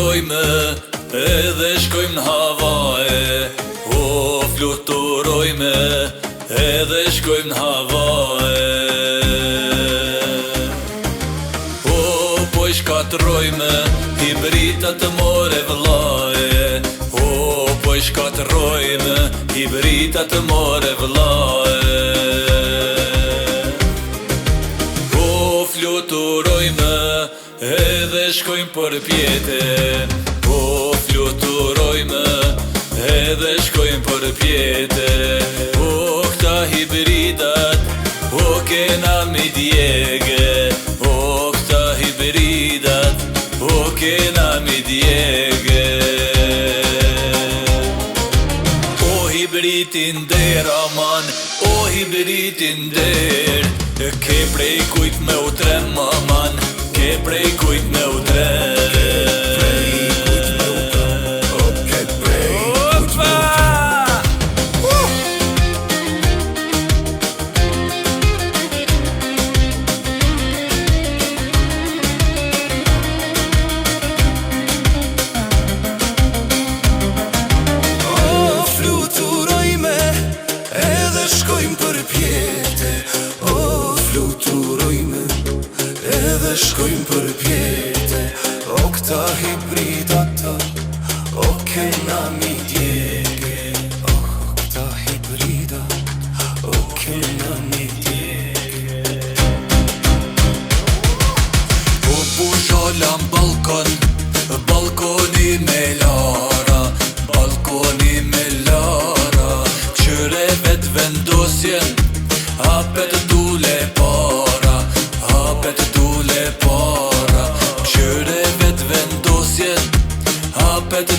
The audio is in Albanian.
fluturojme edhe shkojmë në Havaje. O fluturojme edhe shkojmë në Havaje. O po i shkatrojme hibrita të more vëllaje. O po i shkatrojme hibrita të more vëllaje. O fluturojme edhe shkojmë për pjete. O fluturojme edhe shkojmë për pjete. O këta hibridat, o kena mi djege. O këta hibridat, o kena mi djege. O hibritin der aman, o hibritin der. Ke prej kujt me u trem aman, ke prej kujt me u trem. Shkojmë për pjete, o këta hibridata, o kena mi djege. O këta hibridat, o kena mi djege. O pushala balkon, balkoni me lara, balkoni me lara. Qyre vet vendosjen, hapet dule para, hapet dule para. Qyre vet vendosjen, hapet